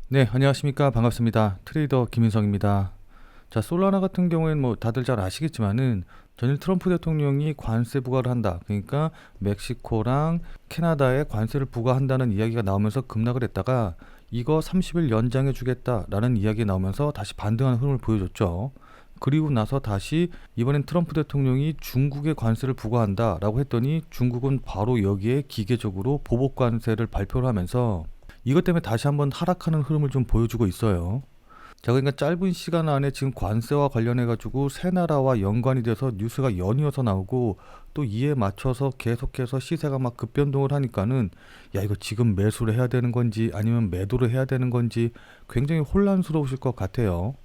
네, 안녕하십니까. 반갑습니다. 트레이더 김인성입니다. 자, 솔라나 같은 경우에는 뭐 다들 잘 아시겠지만은 전일 트럼프 대통령이 관세 부과를 한다. 그러니까 멕시코랑 캐나다에 관세를 부과한다는 이야기가 나오면서 급락을 했다가 이거 30일 연장해 주겠다라는 이야기가 나오면서 다시 반등하는 흐름을 보여줬죠. 그리고 나서 다시 이번엔 트럼프 대통령이 중국에 관세를 부과한다라고 했더니 중국은 바로 여기에 기계적으로 보복 관세를 발표를 하면서 이것 때문에 다시 한번 하락하는 흐름을 좀 보여주고 있어요. 자, 그러니까 짧은 시간 안에 지금 관세와 관련해 가지고 세 나라와 연관이 돼서 뉴스가 연이어서 나오고 또 이에 맞춰서 계속해서 시세가 막 급변동을 하니까는 야, 이거 지금 매수를 해야 되는 건지 아니면 매도를 해야 되는 건지 굉장히 혼란스러우실 것 같아요.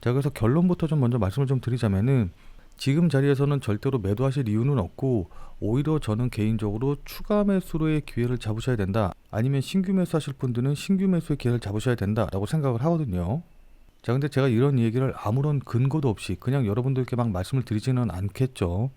자, 그래서 결론부터 좀 먼저 말씀을 좀 드리자면은 지금 자리에서는 절대로 매도하실 이유는 없고 오히려 저는 개인적으로 추가 매수로의 기회를 잡으셔야 된다. 아니면 신규 매수하실 분들은 신규 매수의 기회를 잡으셔야 된다라고 생각을 하거든요. 자, 근데 제가 이런 얘기를 아무런 근거도 없이 그냥 여러분들께 막 말씀을 드리지는 않겠죠.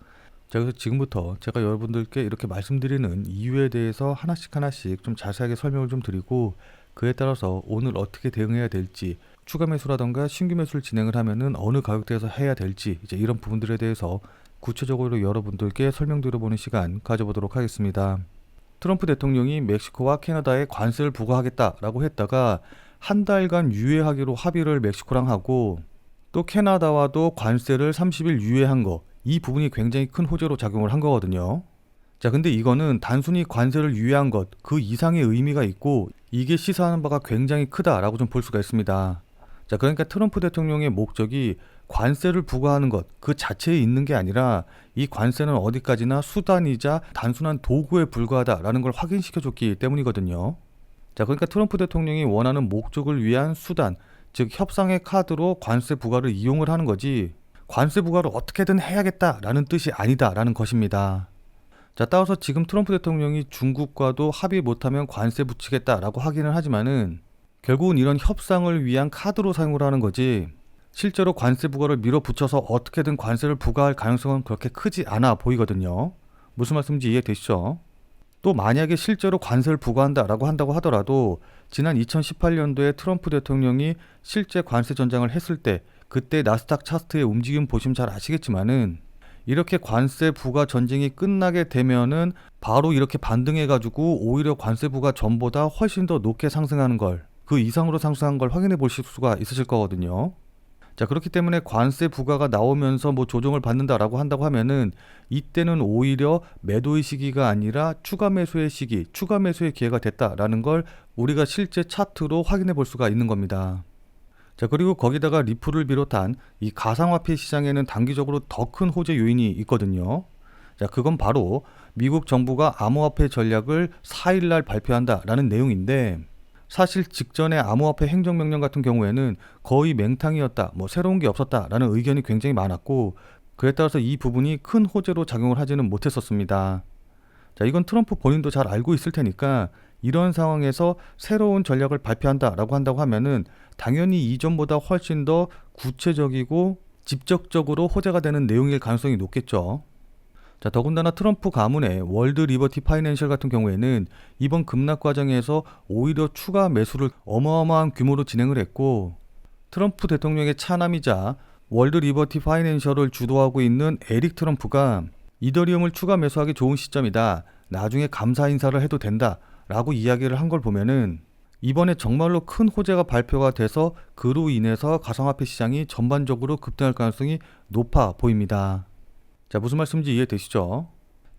자, 그래서 지금부터 제가 여러분들께 이렇게 말씀드리는 이유에 대해서 하나씩 하나씩 좀 자세하게 설명을 좀 드리고 그에 따라서 오늘 어떻게 대응해야 될지 추가 매수라던가 신규 매수를 진행을 하면은 어느 가격대에서 해야 될지 이제 이런 부분들에 대해서 구체적으로 여러분들께 설명드려보는 시간 가져보도록 하겠습니다. 트럼프 대통령이 멕시코와 캐나다에 관세를 부과하겠다라고 했다가 한 달간 유예하기로 합의를 멕시코랑 하고 또 캐나다와도 관세를 30일 유예한 거, 이 부분이 굉장히 큰 호재로 작용을 한 거거든요. 자, 근데 이거는 단순히 관세를 유예한 것, 그 이상의 의미가 있고 이게 시사하는 바가 굉장히 크다라고 좀 볼 수가 있습니다. 자, 그러니까 트럼프 대통령의 목적이 관세를 부과하는 것 그 자체에 있는 게 아니라 이 관세는 어디까지나 수단이자 단순한 도구에 불과하다라는 걸 확인시켜줬기 때문이거든요. 자, 그러니까 트럼프 대통령이 원하는 목적을 위한 수단, 즉 협상의 카드로 관세 부과를 이용을 하는 거지 관세 부과를 어떻게든 해야겠다라는 뜻이 아니다라는 것입니다. 자, 따라서 지금 트럼프 대통령이 중국과도 합의 못하면 관세 붙이겠다라고 하기는 하지만은 결국은 이런 협상을 위한 카드로 사용을 하는 거지 실제로 관세 부과를 밀어붙여서 어떻게든 관세를 부과할 가능성은 그렇게 크지 않아 보이거든요. 무슨 말씀인지 이해되시죠? 또 만약에 실제로 관세를 부과한다라고 한다고 하더라도 지난 2018년도에 트럼프 대통령이 실제 관세 전장을 했을 때 그때 나스닥 차트의 움직임 보시면 잘 아시겠지만은 이렇게 관세 부과 전쟁이 끝나게 되면은 바로 이렇게 반등해가지고 오히려 관세 부과 전보다 훨씬 더 높게 상승하는 걸, 그 이상으로 상승한 걸 확인해 보실 수가 있으실 거거든요. 자, 그렇기 때문에 관세 부과가 나오면서 뭐 조정을 받는다라고 한다고 하면은 이때는 오히려 매도의 시기가 아니라 추가 매수의 시기, 추가 매수의 기회가 됐다라는 걸 우리가 실제 차트로 확인해 볼 수가 있는 겁니다. 자, 그리고 거기다가 리플을 비롯한 이 가상화폐 시장에는 단기적으로 더 큰 호재 요인이 있거든요. 자, 그건 바로 미국 정부가 암호화폐 전략을 4일날 발표한다라는 내용인데 사실 직전에 암호화폐 행정명령 같은 경우에는 거의 맹탕이었다, 뭐 새로운 게 없었다라는 의견이 굉장히 많았고 그에 따라서 이 부분이 큰 호재로 작용을 하지는 못했었습니다. 자, 이건 트럼프 본인도 잘 알고 있을 테니까 이런 상황에서 새로운 전략을 발표한다라고 한다고 하면은 당연히 이전보다 훨씬 더 구체적이고 직접적으로 호재가 되는 내용일 가능성이 높겠죠. 자, 더군다나 트럼프 가문의 월드 리버티 파이낸셜 같은 경우에는 이번 급락 과정에서 오히려 추가 매수를 어마어마한 규모로 진행을 했고 트럼프 대통령의 차남이자 월드 리버티 파이낸셜을 주도하고 있는 에릭 트럼프가 이더리움을 추가 매수하기 좋은 시점이다. 나중에 감사 인사를 해도 된다. 라고 이야기를 한 걸 보면은 이번에 정말로 큰 호재가 발표가 돼서 그로 인해서 가상화폐 시장이 전반적으로 급등할 가능성이 높아 보입니다. 자, 무슨 말씀인지 이해되시죠?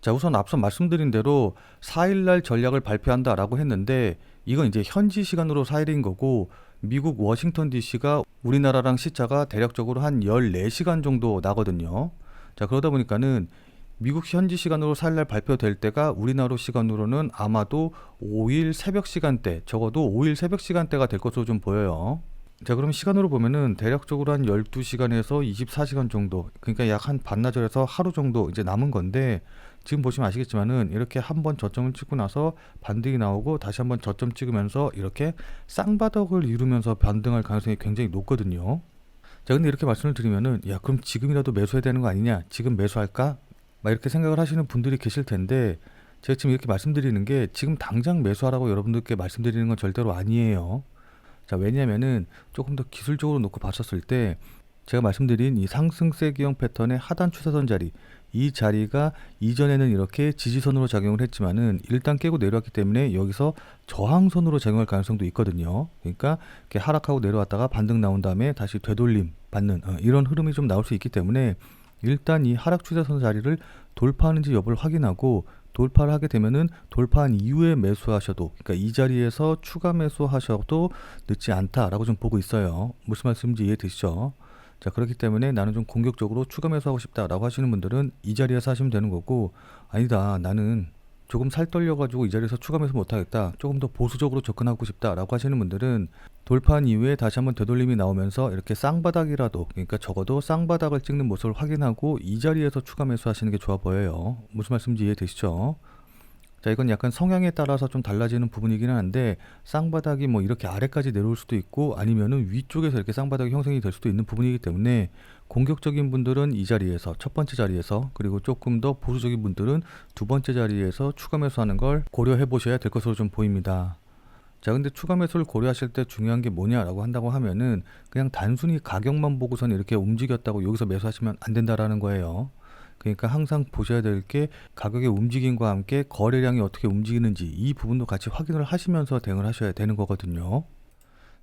자, 우선 앞서 말씀드린 대로 4일날 전략을 발표한다라고 했는데 이건 이제 현지 시간으로 4일인 거고 미국 워싱턴 DC가 우리나라랑 시차가 대략적으로 한 14시간 정도 나거든요. 자, 그러다 보니까는 미국 현지 시간으로 4일날 발표될 때가 우리나라 시간으로는 아마도 5일 새벽 시간대, 적어도 5일 새벽 시간대가 될 것으로 좀 보여요. 자, 그럼 시간으로 보면은 대략적으로 한 12시간에서 24시간 정도, 그러니까 약 한 반나절에서 하루 정도 이제 남은 건데 지금 보시면 아시겠지만은 이렇게 한번 저점을 찍고 나서 반등이 나오고 다시 한번 저점 찍으면서 이렇게 쌍바닥을 이루면서 반등할 가능성이 굉장히 높거든요. 자, 근데 이렇게 말씀을 드리면은 야, 그럼 지금이라도 매수해야 되는 거 아니냐? 지금 매수할까? 막 이렇게 생각을 하시는 분들이 계실 텐데 제가 지금 이렇게 말씀드리는 게 지금 당장 매수하라고 여러분들께 말씀드리는 건 절대로 아니에요. 자, 왜냐면은 조금 더 기술적으로 놓고 봤었을 때 제가 말씀드린 이 상승세기형 패턴의 하단 추세선 자리, 이 자리가 이전에는 이렇게 지지선으로 작용을 했지만은 일단 깨고 내려왔기 때문에 여기서 저항선으로 작용할 가능성도 있거든요. 그러니까 이렇게 하락하고 내려왔다가 반등 나온 다음에 다시 되돌림 받는 이런 흐름이 좀 나올 수 있기 때문에 일단 이 하락 추세선 자리를 돌파하는지 여부를 확인하고, 돌파를 하게 되면은 돌파한 이후에 매수하셔도, 그러니까 이 자리에서 추가 매수하셔도 늦지 않다라고 좀 보고 있어요. 무슨 말씀인지 이해되시죠? 자, 그렇기 때문에 나는 좀 공격적으로 추가 매수하고 싶다라고 하시는 분들은 이 자리에서 하시면 되는 거고, 아니다, 나는 조금 살 떨려가지고 이 자리에서 추가 매수 못하겠다, 조금 더 보수적으로 접근하고 싶다라고 하시는 분들은 돌파한 이후에 다시 한번 되돌림이 나오면서 이렇게 쌍바닥이라도, 그러니까 적어도 쌍바닥을 찍는 모습을 확인하고 이 자리에서 추가 매수하시는 게 좋아 보여요. 무슨 말씀인지 이해되시죠? 자, 이건 약간 성향에 따라서 좀 달라지는 부분이기는 한데, 쌍바닥이 뭐 이렇게 아래까지 내려올 수도 있고 아니면은 위쪽에서 이렇게 쌍바닥이 형성이 될 수도 있는 부분이기 때문에, 공격적인 분들은 이 자리에서 첫 번째 자리에서, 그리고 조금 더 보수적인 분들은 두 번째 자리에서 추가 매수하는 걸 고려해 보셔야 될 것으로 좀 보입니다. 자, 근데 추가 매수를 고려하실 때 중요한 게 뭐냐라고 한다고 하면은 그냥 단순히 가격만 보고선 이렇게 움직였다고 여기서 매수하시면 안 된다라는 거예요. 그러니까 항상 보셔야 될 게 가격의 움직임과 함께 거래량이 어떻게 움직이는지, 이 부분도 같이 확인을 하시면서 대응을 하셔야 되는 거거든요.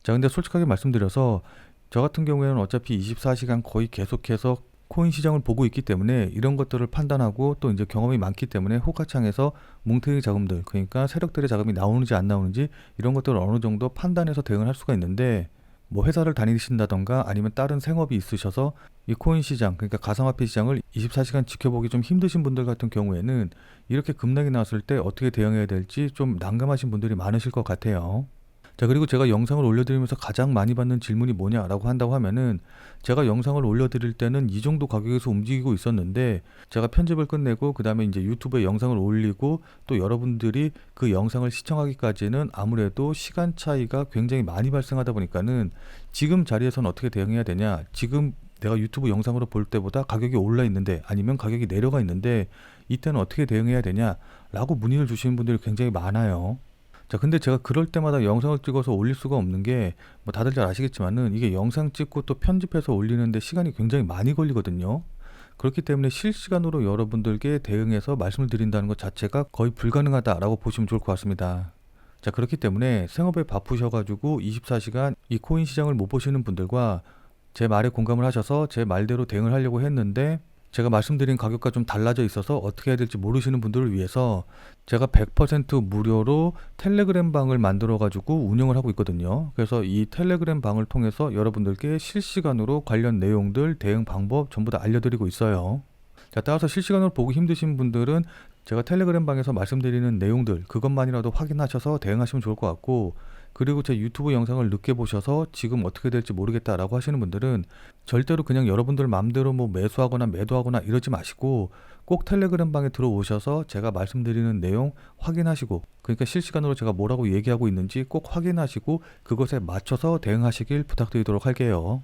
자, 근데 솔직하게 말씀드려서 저 같은 경우에는 어차피 24시간 거의 계속해서 코인 시장을 보고 있기 때문에 이런 것들을 판단하고, 또 이제 경험이 많기 때문에 호가창에서 뭉탱이 자금들, 그러니까 세력들의 자금이 나오는지 안 나오는지 이런 것들을 어느 정도 판단해서 대응을 할 수가 있는데, 뭐 회사를 다니신다던가 아니면 다른 생업이 있으셔서 이 코인 시장, 그러니까 가상화폐 시장을 24시간 지켜보기 좀 힘드신 분들 같은 경우에는 이렇게 급락이 나왔을 때 어떻게 대응해야 될지 좀 난감하신 분들이 많으실 것 같아요. 자, 그리고 제가 영상을 올려드리면서 가장 많이 받는 질문이 뭐냐라고 한다고 하면은, 제가 영상을 올려드릴 때는 이 정도 가격에서 움직이고 있었는데 제가 편집을 끝내고 그 다음에 이제 유튜브에 영상을 올리고 또 여러분들이 그 영상을 시청하기까지는 아무래도 시간 차이가 굉장히 많이 발생하다 보니까는 지금 자리에서는 어떻게 대응해야 되냐, 지금 내가 유튜브 영상으로 볼 때보다 가격이 올라 있는데 아니면 가격이 내려가 있는데 이때는 어떻게 대응해야 되냐라고 문의를 주시는 분들이 굉장히 많아요. 자, 근데 제가 그럴 때마다 영상을 찍어서 올릴 수가 없는 게, 뭐 다들 잘 아시겠지만은 이게 영상 찍고 또 편집해서 올리는데 시간이 굉장히 많이 걸리거든요. 그렇기 때문에 실시간으로 여러분들께 대응해서 말씀을 드린다는 것 자체가 거의 불가능하다라고 보시면 좋을 것 같습니다. 자, 그렇기 때문에 생업에 바쁘셔가지고 24시간 이 코인 시장을 못 보시는 분들과 제 말에 공감을 하셔서 제 말대로 대응을 하려고 했는데 제가 말씀드린 가격과 좀 달라져 있어서 어떻게 해야 될지 모르시는 분들을 위해서 제가 100% 무료로 텔레그램 방을 만들어 가지고 운영을 하고 있거든요. 그래서 이 텔레그램 방을 통해서 여러분들께 실시간으로 관련 내용들, 대응 방법 전부 다 알려드리고 있어요. 자, 따라서 실시간으로 보기 힘드신 분들은 제가 텔레그램 방에서 말씀드리는 내용들 그것만이라도 확인하셔서 대응하시면 좋을 것 같고, 그리고 제 유튜브 영상을 늦게 보셔서 지금 어떻게 될지 모르겠다라고 하시는 분들은 절대로 그냥 여러분들 마음대로 뭐 매수하거나 매도하거나 이러지 마시고 꼭 텔레그램 방에 들어오셔서 제가 말씀드리는 내용 확인하시고, 그러니까 실시간으로 제가 뭐라고 얘기하고 있는지 꼭 확인하시고 그것에 맞춰서 대응하시길 부탁드리도록 할게요.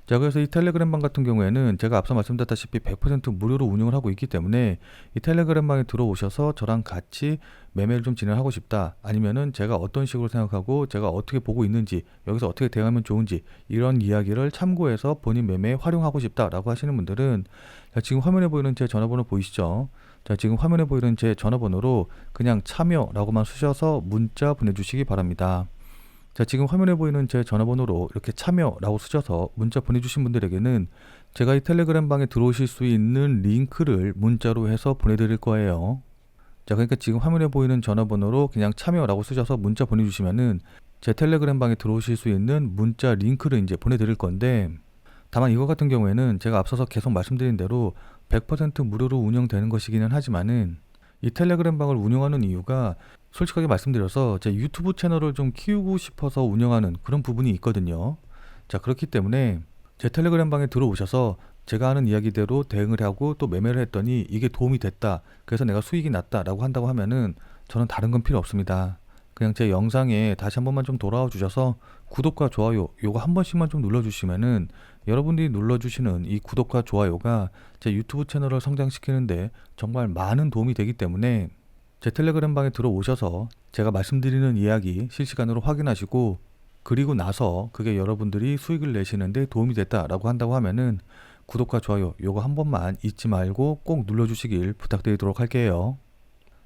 자, 그래서 이 텔레그램방 같은 경우에는 제가 앞서 말씀드렸다시피 100% 무료로 운영을 하고 있기 때문에 이 텔레그램방에 들어오셔서 저랑 같이 매매를 좀 진행하고 싶다, 아니면은 제가 어떤 식으로 생각하고 제가 어떻게 보고 있는지, 여기서 어떻게 대응하면 좋은지 이런 이야기를 참고해서 본인 매매에 활용하고 싶다라고 하시는 분들은, 자, 지금 화면에 보이는 제 전화번호 보이시죠? 자, 지금 화면에 보이는 제 전화번호로 그냥 참여라고만 쓰셔서 문자 보내주시기 바랍니다. 자, 지금 화면에 보이는 제 전화번호로 이렇게 참여라고 쓰셔서 문자 보내주신 분들에게는 제가 이 텔레그램 방에 들어오실 수 있는 링크를 문자로 해서 보내드릴 거예요. 자, 그러니까 지금 화면에 보이는 전화번호로 그냥 참여라고 쓰셔서 문자 보내주시면은 제 텔레그램 방에 들어오실 수 있는 문자 링크를 이제 보내드릴 건데, 다만 이거 같은 경우에는 제가 앞서서 계속 말씀드린 대로 100% 무료로 운영되는 것이기는 하지만은 이 텔레그램 방을 운영하는 이유가 솔직하게 말씀드려서 제 유튜브 채널을 좀 키우고 싶어서 운영하는 그런 부분이 있거든요. 자, 그렇기 때문에 제 텔레그램 방에 들어오셔서 제가 하는 이야기대로 대응을 하고 또 매매를 했더니 이게 도움이 됐다, 그래서 내가 수익이 났다라고 한다고 하면은 저는 다른 건 필요 없습니다. 그냥 제 영상에 다시 한 번만 좀 돌아와 주셔서 구독과 좋아요 요거 한 번씩만 좀 눌러주시면은, 여러분들이 눌러주시는 이 구독과 좋아요가 제 유튜브 채널을 성장시키는데 정말 많은 도움이 되기 때문에 제 텔레그램 방에 들어오셔서 제가 말씀드리는 이야기 실시간으로 확인하시고 그리고 나서 그게 여러분들이 수익을 내시는데 도움이 됐다라고 한다고 하면은 구독과 좋아요 요거 한 번만 잊지 말고 꼭 눌러주시길 부탁드리도록 할게요.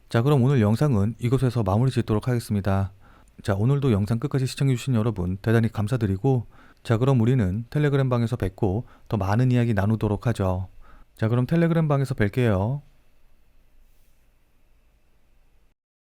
자, 그럼 오늘 영상은 이곳에서 마무리 짓도록 하겠습니다. 자, 오늘도 영상 끝까지 시청해주신 여러분 대단히 감사드리고, 자, 그럼 우리는 텔레그램 방에서 뵙고 더 많은 이야기 나누도록 하죠. 자, 그럼 텔레그램 방에서 뵐게요.